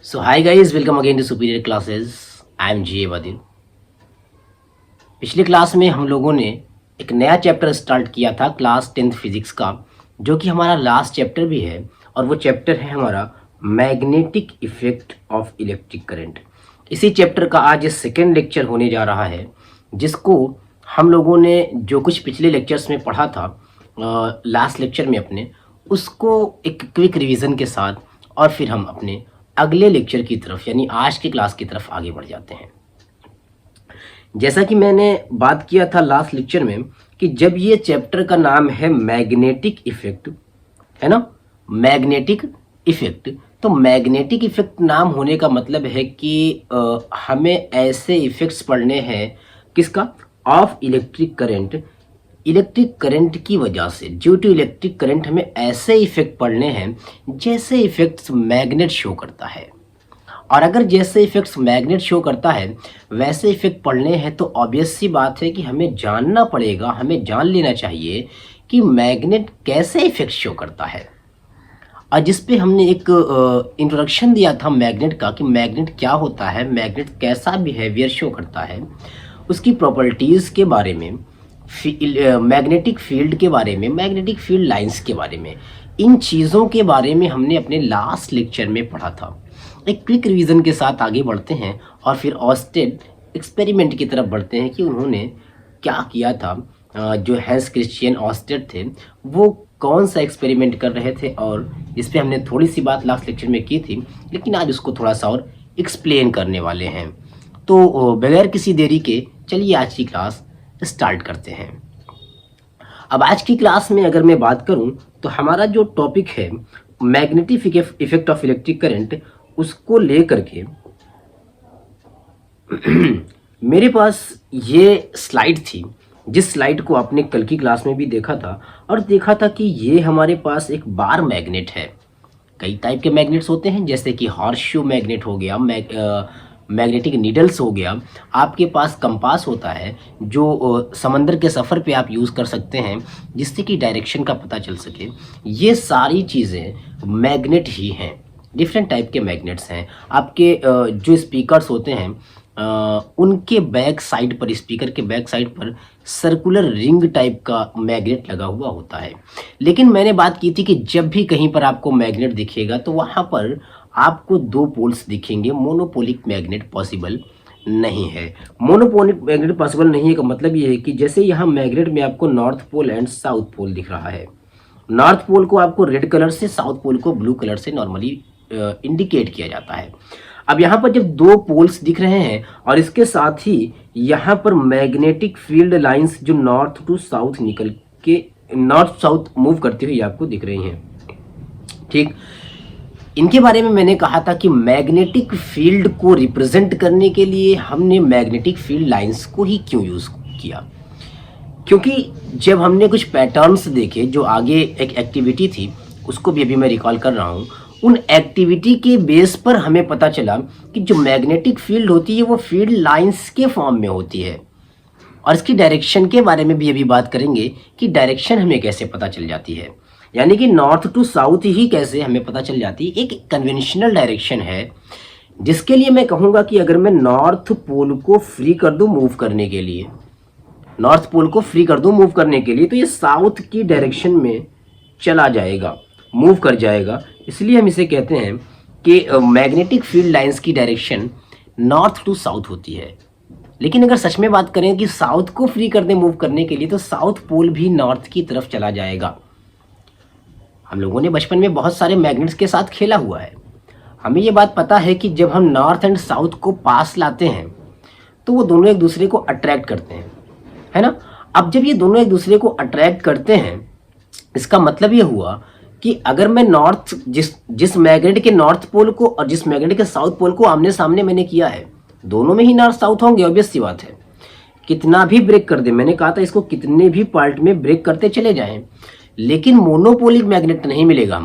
So hi guys, welcome again to Superior Classes. I am GA Badil. पिछले class में हम लोगों ने एक नया चैप्टर स्टार्ट किया था क्लास 10th फिजिक्स का, जो कि हमारा लास्ट चैप्टर भी है और वो चैप्टर है हमारा magnetic effect of electric current. इसी चैप्टर का आज सेकेंड लेक्चर होने जा रहा है, जिसको हम लोगों ने जो कुछ पिछले लेक्चर्स में पढ़ा था लास्ट लेक्चर में अपने, उसको एक क्विक रिवीजन के साथ और फिर हम अपने अगले लेक्चर की तरफ यानी आज की क्लास की तरफ आगे बढ़ जाते हैं। जैसा कि मैंने बात किया था लास्ट लेक्चर में कि जब ये चैप्टर का नाम है मैग्नेटिक इफेक्ट, है ना, मैग्नेटिक इफेक्ट, तो मैग्नेटिक इफेक्ट नाम होने का मतलब है कि हमें ऐसे इफेक्ट्स पढ़ने हैं किसका, of electric current. Electric current की वजह से, ड्यू टू इलेक्ट्रिक करंट, हमें ऐसे इफेक्ट पढ़ने हैं जैसे इफेक्ट्स मैग्नेट शो करता है। और अगर जैसे इफेक्ट्स मैग्नेट शो करता है वैसे इफेक्ट पढ़ने हैं तो ऑब्वियस सी बात है कि हमें जानना पड़ेगा, हमें जान लेना चाहिए कि मैग्नेट कैसे इफेक्ट शो करता है। और जिस पे हमने एक इंट्रोडक्शन दिया था मैग्नेट का कि मैग्नेट क्या होता है, मैग्नेट कैसा बिहेवियर शो करता है, उसकी प्रॉपर्टीज़ के बारे में, मैग्नेटिक फील्ड के बारे में, मैग्नेटिक फील्ड लाइंस के बारे में, इन चीज़ों के बारे में हमने अपने लास्ट लेक्चर में पढ़ा था। एक क्विक रिवीजन के साथ आगे बढ़ते हैं और फिर ऑस्टेड एक्सपेरिमेंट की तरफ बढ़ते हैं कि उन्होंने क्या किया था। जो हैंस क्रिश्चियन ऑस्टेड थे वो कौन सा एक्सपेरिमेंट कर रहे थे, और इस पर हमने थोड़ी सी बात लास्ट लेक्चर में की थी, लेकिन आज उसको थोड़ा सा और एक्सप्लेन करने वाले हैं। तो बगैर किसी देरी के चलिए आज की क्लास स्टार्ट करते हैं। अब आज की क्लास में अगर मैं बात करूं तो हमारा जो टॉपिक है magnetic effect of electric current, उसको लेकर के मेरे पास ये स्लाइड थी, जिस स्लाइड को आपने कल की क्लास में भी देखा था, और देखा था कि ये हमारे पास एक बार मैग्नेट है। कई टाइप के मैग्नेट्स होते हैं, जैसे कि हॉर्सशू मैग्नेट हो गया, मैग्नेटिक नीडल्स हो गया, आपके पास कंपास होता है जो समंदर के सफ़र पे आप यूज़ कर सकते हैं जिससे कि डायरेक्शन का पता चल सके। ये सारी चीज़ें मैग्नेट ही हैं, डिफरेंट टाइप के मैग्नेट्स हैं। आपके जो स्पीकर्स होते हैं उनके बैक साइड पर, स्पीकर के बैक साइड पर सर्कुलर रिंग टाइप का मैग्नेट लगा हुआ होता है। लेकिन मैंने बात की थी कि जब भी कहीं पर आपको मैग्नेट दिखेगा तो वहाँ पर आपको दो पोल्स दिखेंगे, मोनोपोलिक मैग्नेट पॉसिबल नहीं है। मोनोपोलिक मैग्नेट पॉसिबल नहीं है का मतलब ये है कि जैसे यहाँ मैग्नेट में आपको north pole and south pole दिख रहा है, नॉर्थ पोल को आपको रेड कलर से, साउथ पोल को ब्लू कलर से नॉर्मली इंडिकेट किया जाता है। अब यहाँ पर जब दो पोल्स दिख रहे हैं और इसके साथ ही यहाँ पर मैग्नेटिक फील्ड लाइंस जो नॉर्थ टू साउथ निकल के नॉर्थ साउथ मूव करती हुई आपको दिख रही हैं, ठीक। इनके बारे में मैंने कहा था कि मैग्नेटिक फील्ड को रिप्रेजेंट करने के लिए हमने मैग्नेटिक फील्ड लाइंस को ही क्यों यूज़ किया, क्योंकि जब हमने कुछ पैटर्न्स देखे, जो आगे एक एक्टिविटी थी उसको भी अभी मैं रिकॉल कर रहा हूँ, उन एक्टिविटी के बेस पर हमें पता चला कि जो मैग्नेटिक फील्ड होती है वो फील्ड लाइंस के फॉर्म में होती है। और इसकी डायरेक्शन के बारे में भी अभी बात करेंगे कि डायरेक्शन हमें कैसे पता चल जाती है, यानी कि नॉर्थ टू साउथ ही कैसे हमें पता चल जाती है। एक कन्वेंशनल डायरेक्शन है जिसके लिए मैं कहूँगा कि अगर मैं नॉर्थ पोल को फ्री कर दूँ मूव करने के लिए, नॉर्थ पोल को फ्री कर दूँ मूव करने के लिए, तो ये साउथ की डायरेक्शन में चला जाएगा, मूव कर जाएगा। इसलिए हम इसे कहते हैं कि मैग्नेटिक फील्ड लाइंस की डायरेक्शन नॉर्थ टू साउथ होती है। लेकिन अगर सच में बात करें कि साउथ को फ्री कर दें मूव करने के लिए, तो साउथ पोल भी नॉर्थ की तरफ चला जाएगा। हम लोगों ने बचपन में बहुत सारे मैग्नेट्स के साथ खेला हुआ है, हमें ये बात पता है कि जब हम नॉर्थ एंड साउथ को पास लाते हैं तो वो दोनों एक दूसरे को अट्रैक्ट करते हैं, है ना। अब जब ये दोनों एक दूसरे को अट्रैक्ट करते हैं, इसका मतलब ये हुआ कि अगर मैं नॉर्थ जिस मैग्नेट के नॉर्थ पोल को और जिस मैग्नेट के साउथ पोल को आमने सामने मैंने किया है, दोनों में ही नॉर्थ साउथ होंगे, ऑब्वियस सी बात है। कितना भी ब्रेक कर दे, मैंने कहा था इसको कितने भी पार्ट में ब्रेक करते चले जाएं, लेकिन मोनोपोलिक मैग्नेट नहीं मिलेगा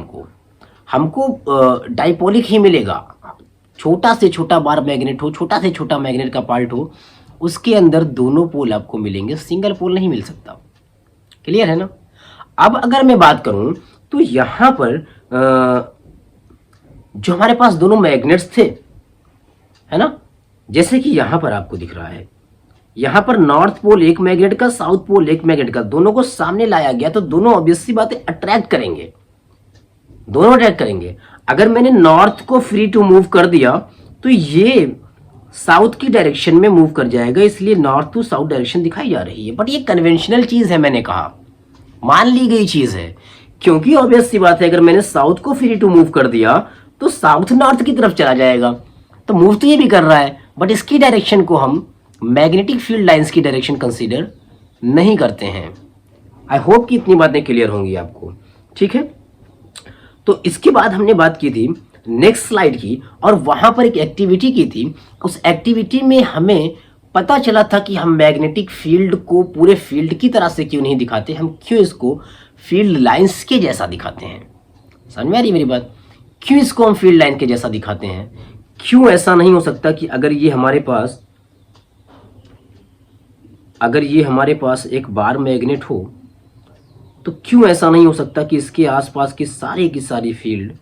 हमको डाइपोलिक ही मिलेगा। छोटा से छोटा बार मैग्नेट हो, छोटा से छोटा मैग्नेट का पार्ट हो, उसके अंदर दोनों पोल आपको मिलेंगे, सिंगल पोल नहीं मिल सकता। क्लियर है ना। अब अगर मैं बात करूं तो यहाँ पर जो हमारे पास दोनों मैग्नेट्स थे, है ना, जैसे कि यहां पर आपको दिख रहा है, यहां पर नॉर्थ पोल एक मैग्नेट का, साउथ पोल एक मैग्नेट का, दोनों को सामने लाया गया तो दोनों ऑब्वियस सी बात है अट्रैक्ट करेंगे, दोनों अट्रैक्ट करेंगे। अगर मैंने नॉर्थ को फ्री टू मूव कर दिया तो ये साउथ की डायरेक्शन में मूव कर जाएगा, इसलिए नॉर्थ टू साउथ डायरेक्शन दिखाई जा रही है। बट ये कन्वेंशनल चीज है, मैंने कहा मान ली गई चीज है, क्योंकि ऑब्वियस सी बात है अगर मैंने साउथ को फ्री टू मूव कर दिया तो साउथ नॉर्थ की तरफ चला जाएगा, तो मूव तो ये भी कर रहा है, बट इसकी डायरेक्शन को हम मैग्नेटिक फील्ड लाइंस की डायरेक्शन कंसीडर नहीं करते हैं। आई होप कि इतनी बातें क्लियर होंगी आपको, ठीक है। तो इसके बाद हमने बात की थी नेक्स्ट स्लाइड की, और वहां पर एक एक्टिविटी की थी। उस एक्टिविटी में हमें पता चला था कि हम मैग्नेटिक फील्ड को पूरे फील्ड की तरह से क्यों नहीं दिखाते, हम क्यों इसको फील्ड लाइंस के जैसा दिखाते हैं। समझ में आ रही मेरी बात? क्यों इसको हम फील्ड लाइन के जैसा दिखाते हैं? क्यों ऐसा नहीं हो सकता कि अगर ये हमारे पास एक बार मैग्नेट हो, तो क्यों ऐसा नहीं हो सकता कि इसके आसपास की सारी फील्ड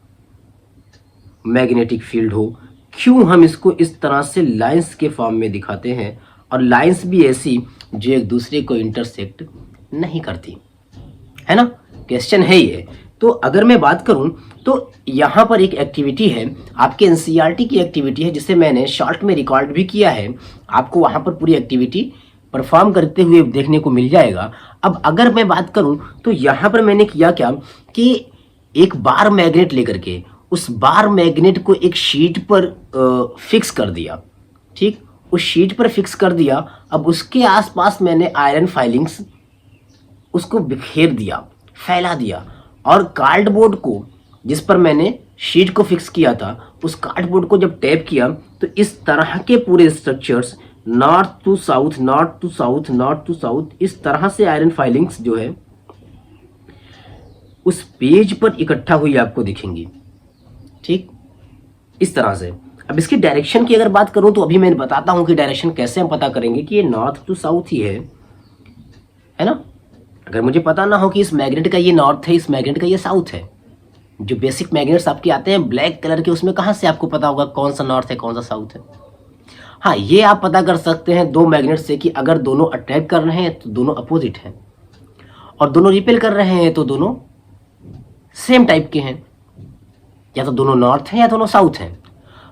मैग्नेटिक फील्ड हो? क्यों हम इसको इस तरह से लाइंस के फॉर्म में दिखाते हैं, और लाइंस भी ऐसी जो एक दूसरे को इंटरसेक्ट नहीं करती, है ना? क्वेश्चन है ये। तो अगर मैं बात करूं तो यहाँ पर एक एक्टिविटी है, आपके एनसीईआरटी की एक्टिविटी है, जिसे मैंने शॉर्ट में रिकॉर्ड भी किया है। आपको वहाँ पर पूरी एक्टिविटी परफॉर्म करते हुए देखने को मिल जाएगा। अब अगर मैं बात करूं तो यहाँ पर मैंने किया क्या कि एक बार मैग्नेट लेकर के उस बार मैग्नेट को एक शीट पर फिक्स कर दिया, ठीक, उस शीट पर फिक्स कर दिया। अब उसके आसपास मैंने आयरन फाइलिंग्स उसको बिखेर दिया, फैला दिया, और कार्डबोर्ड को जिस पर मैंने शीट को फिक्स किया था, उस कार्डबोर्ड को जब टैप किया तो इस तरह के पूरे structures north to south, north to south, north to south, इस तरह से आयरन फाइलिंग्स जो है उस पेज पर इकट्ठा हुई आपको दिखेंगी, ठीक, इस तरह से। अब इसकी डायरेक्शन की अगर बात करूं तो अभी मैं बताता हूं कि डायरेक्शन कैसे हम पता करेंगे कि ये नॉर्थ टू साउथ ही है ना। अगर मुझे पता ना हो कि इस मैग्नेट का ये नॉर्थ है, इस मैग्नेट का ये साउथ है, जो बेसिक मैग्नेट्स आपके आते हैं ब्लैक कलर के, उसमें कहाँ से आपको पता होगा कौन सा नॉर्थ है कौन सा साउथ है? हाँ, ये आप पता कर सकते हैं दो मैग्नेट से कि अगर दोनों अट्रैक्ट कर रहे हैं तो दोनों अपोजिट हैं, और दोनों रिपेल कर रहे हैं तो दोनों सेम टाइप के हैं, या तो दोनों नॉर्थ हैं या दोनों साउथ हैं।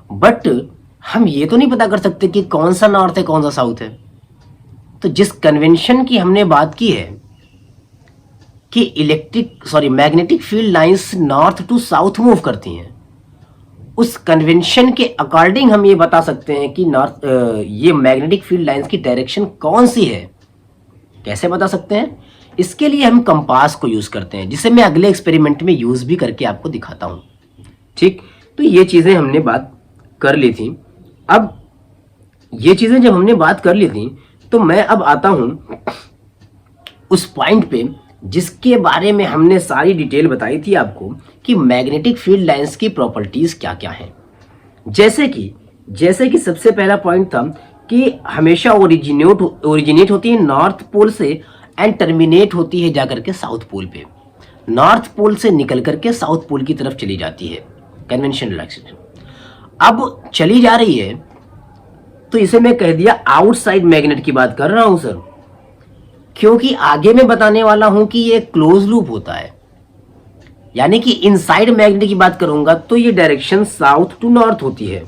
बट हम ये तो नहीं पता कर सकते कि कौन सा नॉर्थ है कौन सा साउथ है। तो जिस कन्वेंशन की हमने बात की है कि magnetic field lines north to south move करती हैं, उस कन्वेंशन के अकॉर्डिंग हम ये बता सकते हैं कि ये मैग्नेटिक फील्ड लाइंस की डायरेक्शन कौन सी है। कैसे बता सकते हैं? इसके लिए हम कंपास को यूज करते हैं, जिसे मैं अगले एक्सपेरिमेंट में यूज भी करके आपको दिखाता हूं, ठीक। तो ये चीजें हमने बात कर ली थी। अब ये चीजें जब हमने बात कर ली थी तो मैं अब आता हूं उस पॉइंट पे जिसके बारे में हमने सारी डिटेल बताई थी आपको कि मैग्नेटिक फील्ड लाइंस की प्रॉपर्टीज क्या क्या हैं। जैसे कि सबसे पहला पॉइंट था कि हमेशा ओरिजिनेट होती है नॉर्थ पोल से एंड टर्मिनेट होती है जाकर के साउथ पोल पे। नॉर्थ पोल से निकल करके साउथ पोल की तरफ चली जाती है कन्वेंशनल डायरेक्शन। अब चली जा रही है तो इसे मैं कह दिया आउटसाइड मैग्नेट की बात कर रहा हूं सर, क्योंकि आगे मैं बताने वाला हूं कि ये क्लोज लूप होता है। यानी कि इनसाइड मैग्नेट की बात करूंगा तो ये डायरेक्शन साउथ टू नॉर्थ होती है,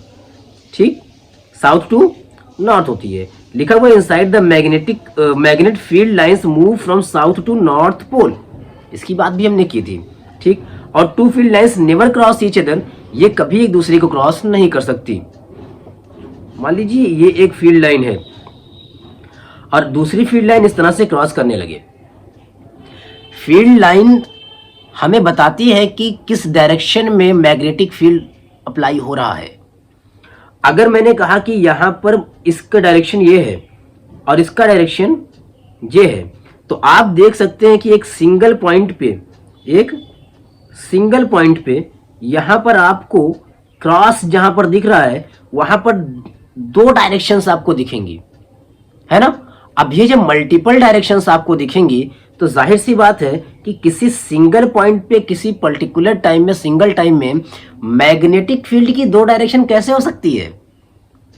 ठीक, साउथ टू नॉर्थ होती है। लिखा हुआ inside the magnet field lines move from south to north pole, इसकी बात भी हमने की थी, ठीक। और two field lines never cross each other, ये कभी एक दूसरे को क्रॉस नहीं कर सकती। मान लीजिए ये एक फील्ड लाइन है और दूसरी फील्ड लाइन इस तरह से क्रॉस करने लगे। फील्ड लाइन हमें बताती है कि किस डायरेक्शन में मैग्नेटिक फील्ड अप्लाई हो रहा है। अगर मैंने कहा कि यहां पर इसका डायरेक्शन ये है और इसका डायरेक्शन ये है, तो आप देख सकते हैं कि एक सिंगल पॉइंट पे यहां पर आपको क्रॉस जहां पर दिख रहा है वहां पर दो डायरेक्शंस आपको दिखेंगी, है ना। अब ये जब मल्टीपल डायरेक्शंस आपको दिखेंगी तो तो जाहिर सी बात है कि किसी सिंगल पॉइंट पे किसी पर्टिकुलर टाइम में सिंगल टाइम में मैग्नेटिक फील्ड की दो डायरेक्शन कैसे हो सकती है?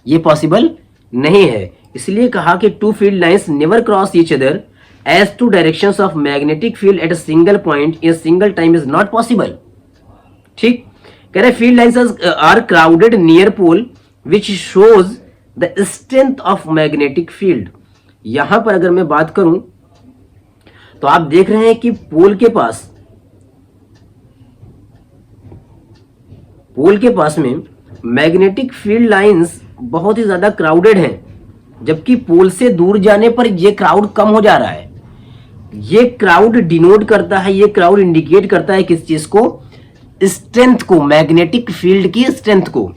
ये पॉसिबल नहीं है। इसलिए कहा कि two field lines never cross each other as two directions of magnetic field at a single point in single time is not possible. ठीक, कह रहे field lines are crowded near pole which shows the strength of magnetic field. यहां पर अगर मैं बात करूं तो आप देख रहे हैं कि पोल के पास में मैग्नेटिक फील्ड लाइंस बहुत ही ज्यादा क्राउडेड हैं, जबकि पोल से दूर जाने पर यह क्राउड कम हो जा रहा है। ये क्राउड डिनोट करता है, ये क्राउड इंडिकेट करता है किस चीज को? स्ट्रेंथ को, मैग्नेटिक फील्ड की स्ट्रेंथ को।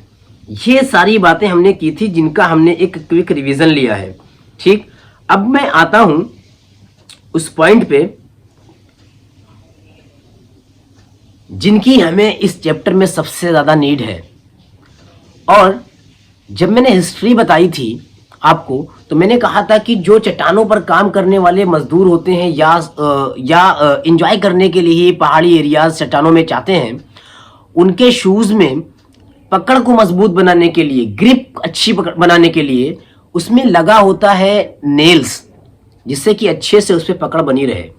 ये सारी बातें हमने की थी जिनका हमने एक क्विक रिवीजन लिया है। ठीक, अब मैं आता हूं उस पॉइंट पे जिनकी हमें इस चैप्टर में सबसे ज्यादा नीड है। और जब मैंने हिस्ट्री बताई थी आपको तो मैंने कहा था कि जो चट्टानों पर काम करने वाले मजदूर होते हैं या एंजॉय करने के लिए पहाड़ी एरियाज चट्टानों में चाहते हैं, उनके शूज में पकड़ को मजबूत बनाने के लिए, ग्रिप अच्छी बनाने के लिए उसमें लगा होता है नेल्स, जिससे कि अच्छे से उस पर पकड़ बनी रहे।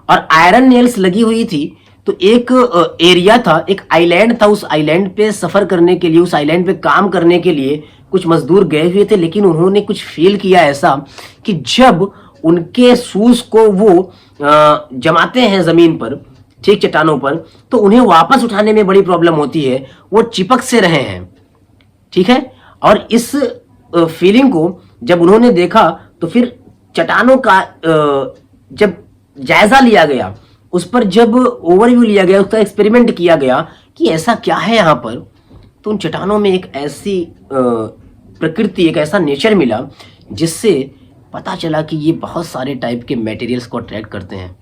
और आयरन नेल्स लगी हुई थी। तो एक एरिया था, एक आइलैंड था, उस आइलैंड पे सफर करने के लिए, उस आइलैंड पे काम करने के लिए कुछ मजदूर गए हुए थे, लेकिन उन्होंने कुछ फील किया ऐसा कि जब उनके शूज को वो जमाते हैं जमीन पर, ठीक, चट्टानों पर, तो उन्हें वापस उठाने में बड़ी प्रॉब्लम होती है, वो चिपक से रहे हैं। ठीक है, और इस फीलिंग को जब उन्होंने देखा तो फिर चट्टानों का जब जायजा लिया गया, उस पर जब ओवरव्यू लिया गया, उसका एक्सपेरिमेंट किया गया कि ऐसा क्या है यहाँ पर, तो उन चट्टानों में एक ऐसी प्रकृति, एक ऐसा नेचर मिला जिससे पता चला कि ये बहुत सारे टाइप के मटेरियल्स को अट्रैक्ट करते हैं।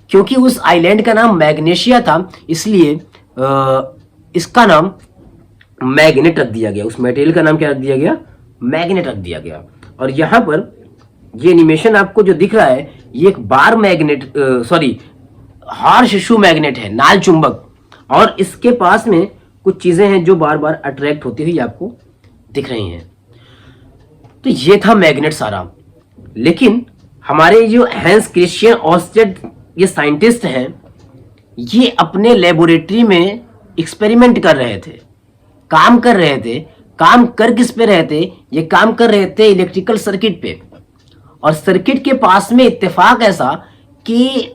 क्योंकि उस आइलैंड का नाम मैग्नेशिया था, इसलिए इसका नाम मैग्नेट रख दिया गया। उस मटेरियल का नाम क्या रख दिया गया? मैग्नेट रख दिया गया। और यहाँ पर ये एनिमेशन आपको जो दिख रहा है, ये एक bar magnet, horse shoe magnet है, नाल चुंबक। और इसके पास में कुछ चीजें हैं जो बार बार अट्रैक्ट होती हुई आपको दिख रही हैं। तो ये था मैग्नेट सारा। लेकिन हमारे जो हैंस क्रिश्चियन ऑर्स्टेड ये साइंटिस्ट हैं, ये अपने लेबोरेटरी में एक्सपेरिमेंट कर रहे थे, काम कर रहे थे। काम कर किस पे रहे थे? ये काम कर रहे थे इलेक्ट्रिकल सर्किट पे। और सर्किट के पास में इत्तेफाक ऐसा कि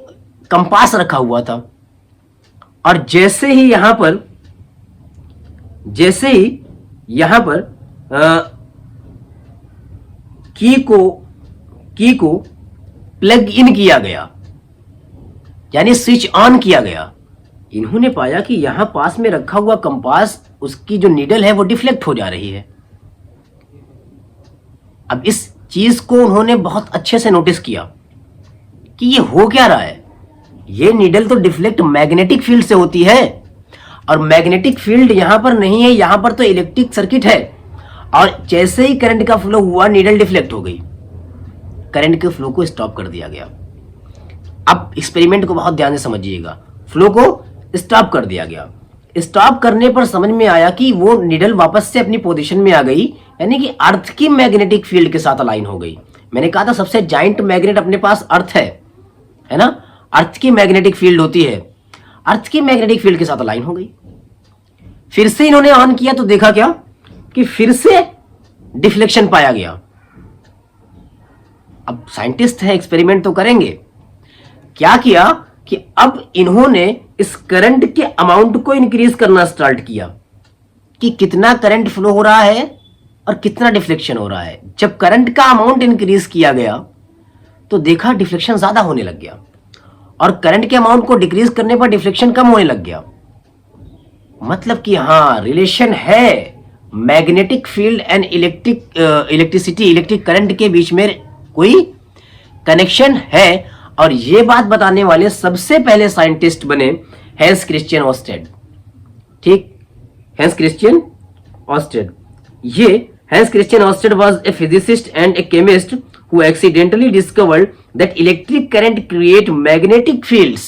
कंपास रखा हुआ था। और जैसे ही यहां पर की को प्लग इन किया गया, यानी स्विच ऑन किया गया, इन्होंने पाया कि यहां पास में रखा हुआ कंपास, उसकी जो नीडल है वो डिफ्लेक्ट हो जा रही है। अब इस चीज को उन्होंने बहुत अच्छे से नोटिस किया कि ये हो क्या रहा है। ये नीडल तो डिफ्लेक्ट मैग्नेटिक फील्ड से होती है, और मैग्नेटिक फील्ड यहां पर नहीं है, यहां पर तो इलेक्ट्रिक सर्किट है। और जैसे ही करंट का फ्लो हुआ, नीडल डिफ्लेक्ट हो गई, करंट के फ्लो को स्टॉप कर दिया गया। अब एक्सपेरिमेंट को बहुत ध्यान से समझिएगा। फ्लो को स्टॉप कर दिया गया। स्टॉप करने पर समझ में आया कि वो नीडल वापस से अपनी पोजीशन में आ गई, यानी कि अर्थ की मैग्नेटिक फील्ड के साथ अलाइन हो गई। मैंने कहा था सबसे जाइंट मैग्नेट अपने पास अर्थ है ना? अर्थ की मैग्नेटिक फील्ड होती है, अर्थ की मैग्नेटिक फील्ड के साथ अलाइन हो गई। फिर से इन्होंने ऑन किया तो देखा क्या कि फिर से डिफ्लेक्शन पाया गया। अब साइंटिस्ट है, एक्सपेरिमेंट तो करेंगे। क्या किया कि अब इन्होंने इस करंट के अमाउंट को इंक्रीज करना स्टार्ट किया कि कितना करंट फ्लो हो रहा है और कितना डिफ्लेक्शन हो रहा है। जब करंट का अमाउंट इंक्रीज किया गया तो देखा डिफ्लेक्शन ज्यादा होने लग गया, और करंट के अमाउंट को डिक्रीज करने पर डिफ्लेक्शन कम होने लग गया। मतलब कि हाँ, रिलेशन है magnetic field and electric current के बीच में कोई कनेक्शन है। और ये बात बताने वाले सबसे पहले साइंटिस्ट बने हैंस क्रिश्चियन ऑर्स्टेड। ठीक, हैंस क्रिश्चियन ऑर्स्टेड। ये Hans Christian Oersted was a physicist and a chemist who accidentally discovered that electric current create magnetic fields.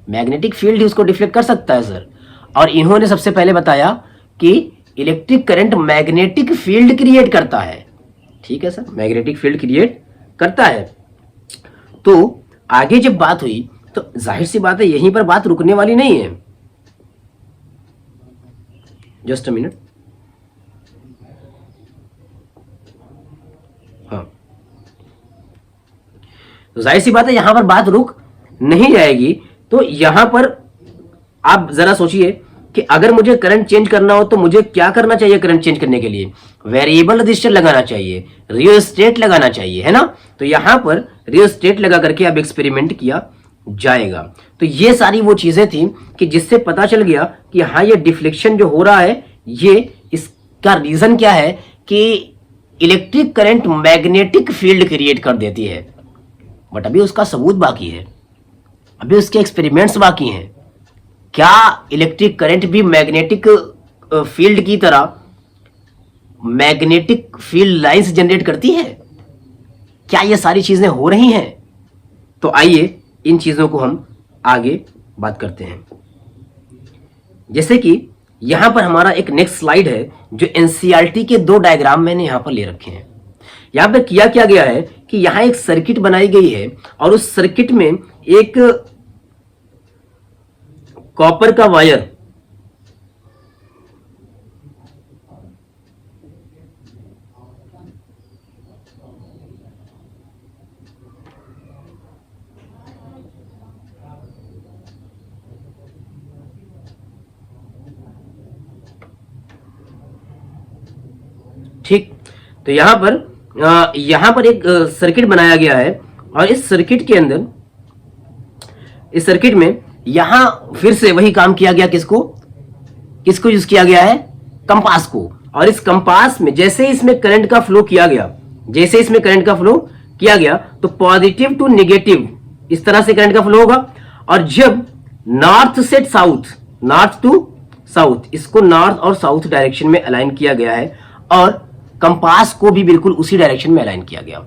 Magnetic field ही उसको डिफ्लेक्ट कर सकता है सर, और इन्होंने सबसे पहले बताया कि electric current magnetic field create करता है। ठीक है सर, मैग्नेटिक फील्ड क्रिएट करता है। तो आगे जब बात हुई तो जाहिर सी बात है यहीं पर बात रुकने वाली नहीं है। Just a minute. हाँ, तो जाहिर सी बात है यहां पर बात रुक नहीं जाएगी। तो यहां पर आप जरा सोचिए कि अगर मुझे करंट चेंज करना हो तो मुझे क्या करना चाहिए? करंट चेंज करने के लिए वेरिएबल रजिस्टर लगाना चाहिए, रियोस्टेट लगाना चाहिए, है ना। तो यहां पर रियोस्टेट लगा करके अब एक्सपेरिमेंट किया जाएगा। तो ये सारी वो चीजें थी कि जिससे पता चल गया कि हाँ ये डिफ्लेक्शन जो हो रहा है ये इसका रीजन क्या है कि electric current magnetic field create कर देती है। बट अभी उसका सबूत बाकी है, अभी उसके एक्सपेरिमेंट्स बाकी हैं। क्या इलेक्ट्रिक करंट भी मैग्नेटिक फील्ड की तरह मैग्नेटिक फील्ड लाइंस जनरेट करती है? क्या ये सारी चीजें हो रही हैं? तो आइए इन चीजों को हम आगे बात करते हैं। जैसे कि यहां पर हमारा एक नेक्स्ट स्लाइड है जो एनसीईआरटी के 2 डायग्राम मैंने यहां पर ले रखे हैं। यहां पर किया क्या गया है कि यहां एक सर्किट बनाई गई है और उस सर्किट में एक कॉपर का वायर ठीक। तो यहां पर एक सर्किट बनाया गया है और इस सर्किट के अंदर, इस सर्किट में यहां फिर से वही काम किया गया। किसको यूज किया गया है? कंपास को। और इस कंपास में जैसे इसमें करंट का फ्लो किया गया, जैसे इसमें करंट का फ्लो किया गया तो पॉजिटिव टू नेगेटिव इस तरह से करंट का फ्लो होगा। और जब नॉर्थ से साउथ, नॉर्थ टू साउथ, इसको नॉर्थ और साउथ डायरेक्शन में अलाइन किया गया है और कंपास को भी बिल्कुल उसी डायरेक्शन में अलाइन किया गया।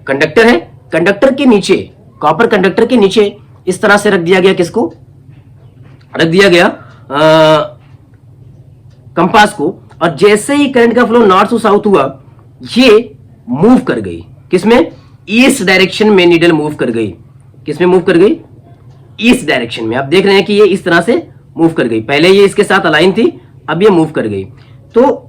कंडक्टर है, कंडक्टर के नीचे, कॉपर कंडक्टर के नीचे इस तरह से रख दिया गया, किसको रख दिया गया? कंपास को। और जैसे ही करंट का फ्लो नॉर्थ टू साउथ हुआ ये मूव कर गई, किसमें? ईस्ट डायरेक्शन में नीडल मूव कर गई। किसमें मूव कर गई? ईस्ट डायरेक्शन में। आप देख रहे हैं कि ये इस तरह से मूव कर गई। पहले ये इसके साथ अलाइन थी, अब ये मूव कर गई। तो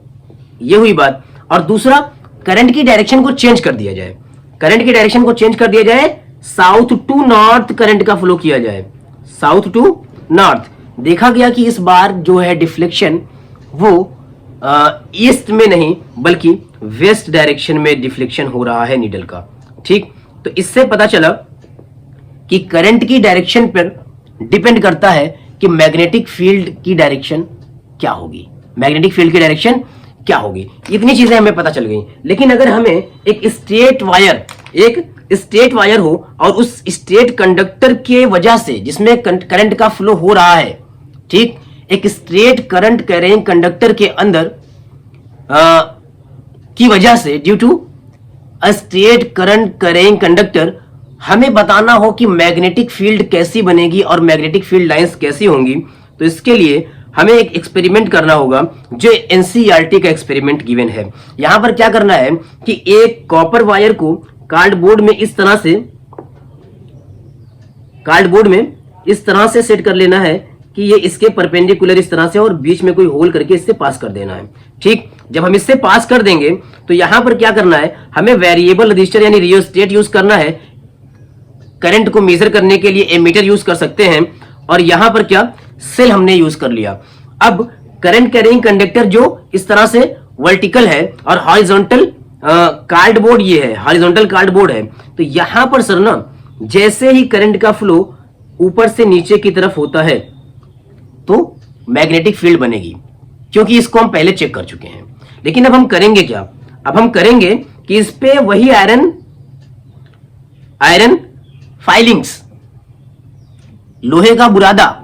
ये हुई बात। और दूसरा, करंट की डायरेक्शन को चेंज कर दिया जाए, करंट की डायरेक्शन को चेंज कर दिया जाए, साउथ टू नॉर्थ करंट का फ्लो किया जाए, साउथ टू नॉर्थ। देखा गया कि इस बार जो है डिफ्लेक्शन वो ईस्ट में नहीं बल्कि वेस्ट डायरेक्शन में डिफ्लेक्शन हो रहा है नीडल का। ठीक, तो इससे पता चला कि करंट की डायरेक्शन पर डिपेंड करता है कि मैग्नेटिक फील्ड की डायरेक्शन क्या होगी, मैग्नेटिक फील्ड की डायरेक्शन क्या होगी। इतनी चीजें हमें पता चल गई। लेकिन अगर हमें एक स्ट्रेट वायर हो और उस स्ट्रेट कंडक्टर के वजह से जिसमें करंट का फ्लो हो रहा है, ठीक, एक स्ट्रेट करंट कैरिंग कंडक्टर के अंदर की वजह से, due to a straight current carrying conductor, हमें बताना हो कि मैग्नेटिक फील्ड कैसी बनेगी और मैग्नेटिक फील्ड लाइंस कैसी होंगी। तो इसके लिए हमें एक एक्सपेरिमेंट करना होगा जो एनसीईआरटी का एक्सपेरिमेंट गिवन है। यहां पर क्या करना है कि एक कॉपर वायर को कार्डबोर्ड में इस तरह से सेट कर लेना है कि ये इसके परपेंडिकुलर इस तरह से और बीच में कोई होल करके इससे पास कर देना है। ठीक, जब हम इससे पास कर देंगे तो यहां पर क्या करना है, हमें वेरिएबल रजिस्टर यानी रियोस्टेट यूज करना है। करंट को मेजर करने के लिए एमीटर यूज कर सकते हैं और यहां पर क्या, सेल हमने यूज कर लिया। अब करंट कैरिंग कंडक्टर जो इस तरह से वर्टिकल है और हॉरिजॉन्टल कार्डबोर्ड ये है, हॉरिजॉन्टल कार्डबोर्ड है। तो यहां पर सर ना जैसे ही करंट का फ्लो ऊपर से नीचे की तरफ होता है तो मैग्नेटिक फील्ड बनेगी, क्योंकि इसको हम पहले चेक कर चुके हैं। लेकिन अब हम करेंगे क्या? अब हम करेंगे कि इस पे वही आयरन फाइलिंग्स, लोहे का बुरादा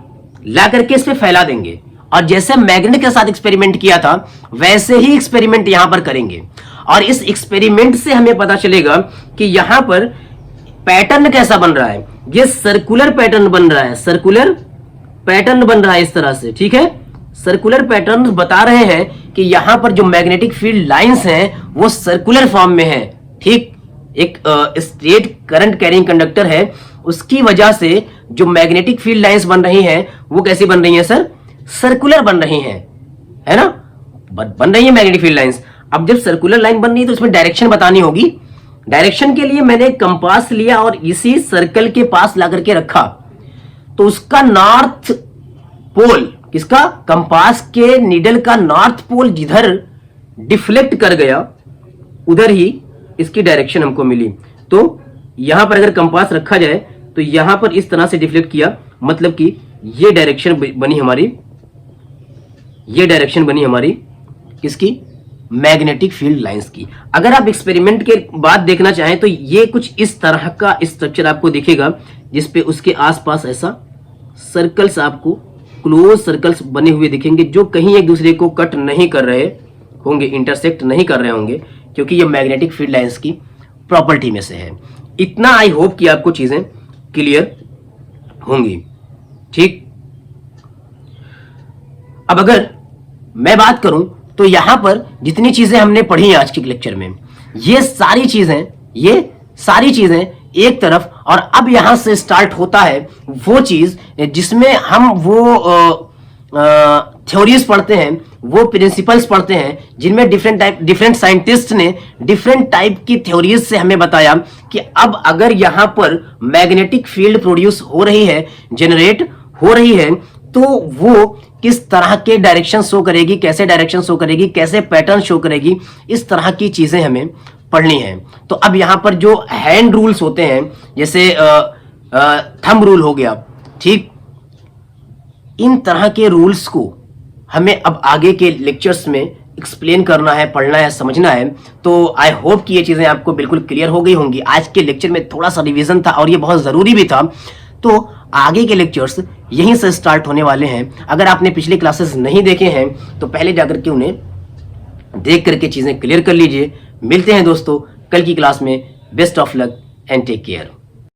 ला करके इस पे फैला देंगे और जैसे मैग्नेट के साथ एक्सपेरिमेंट किया था वैसे ही एक्सपेरिमेंट यहां पर करेंगे। और इस एक्सपेरिमेंट से हमें पता चलेगा कि यहां पर पैटर्न कैसा बन रहा है। ये सर्कुलर पैटर्न बन रहा है, सर्कुलर पैटर्न बन रहा है इस तरह से, ठीक है। सर्कुलर पैटर्न बता रहे हैं कि यहां पर जो मैग्नेटिक फील्ड लाइंस हैं वो सर्कुलर फॉर्म में है, ठीक। एक स्ट्रेट करंट कैरिंग कंडक्टर है, उसकी वजह से जो मैग्नेटिक फील्ड लाइंस बन रही हैं वो कैसी बन रही हैं सर, सर्कुलर बन रही हैं, है ना, बन रही है मैग्नेटिक फील्ड लाइंस। अब जब सर्कुलर लाइन बन रही है तो उसमें डायरेक्शन बतानी होगी। डायरेक्शन के लिए मैंने कंपास लिया और इसी सर्कल के पास ला करके रखा, तो उसका नॉर्थ पोल, किसका, कंपास के नीडल का नॉर्थ पोल जिधर डिफ्लेक्ट कर गया उधर ही इसकी डायरेक्शन हमको मिली। तो यहां पर अगर कंपास रखा जाए तो यहां पर इस तरह से डिफ्लेक्ट किया, मतलब कि ये डायरेक्शन बनी हमारी, ये डायरेक्शन बनी हमारी किसकी, मैग्नेटिक फील्ड लाइंस की। अगर आप एक्सपेरिमेंट के बाद देखना चाहें तो ये कुछ इस तरह का स्ट्रक्चर आपको दिखेगा, जिसपे उसके आसपास ऐसा सर्कल्स, आपको क्लोज सर्कल्स बने हुए दिखेंगे जो कहीं एक दूसरे को कट नहीं कर रहे होंगे, इंटरसेक्ट नहीं कर रहे होंगे, क्योंकि ये मैग्नेटिक फील्ड लाइंस की प्रॉपर्टी में से है। इतना आई होप कि आपको चीजें क्लियर होंगी, ठीक। अब अगर मैं बात करूं तो यहां पर जितनी चीजें हमने पढ़ी आज के लेक्चर में, ये सारी चीजें एक तरफ, और अब यहां से स्टार्ट होता है वो चीज जिसमें हम वो थ्योरीज पढ़ते हैं, वो प्रिंसिपल्स पढ़ते हैं, जिनमें डिफरेंट साइंटिस्ट ने डिफरेंट टाइप की थ्योरीज से हमें बताया कि अब अगर यहां पर मैग्नेटिक फील्ड प्रोड्यूस हो रही है, जनरेट हो रही है, तो वो किस तरह के डायरेक्शन शो करेगी, कैसे डायरेक्शन शो करेगी, कैसे पैटर्न शो करेगी, इस तरह की चीजें हमें पढ़नी है। तो अब यहां पर जो हैंड रूल्स होते हैं, जैसे थंब रूल हो गया, ठीक, इन तरह के रूल्स को हमें अब आगे के लेक्चर्स में एक्सप्लेन करना है, पढ़ना है, समझना है। तो आई होप कि ये चीजें आपको बिल्कुल क्लियर हो गई होंगी। आज के लेक्चर में थोड़ा सा रिवीजन था और ये बहुत जरूरी भी था। तो आगे के लेक्चर्स यहीं से स्टार्ट होने वाले हैं। अगर आपने पिछले क्लासेस नहीं देखे हैं तो पहले जाकर के उन्हें देख करके चीजें क्लियर कर लीजिए। मिलते हैं दोस्तों कल की क्लास में। Best of luck and take care.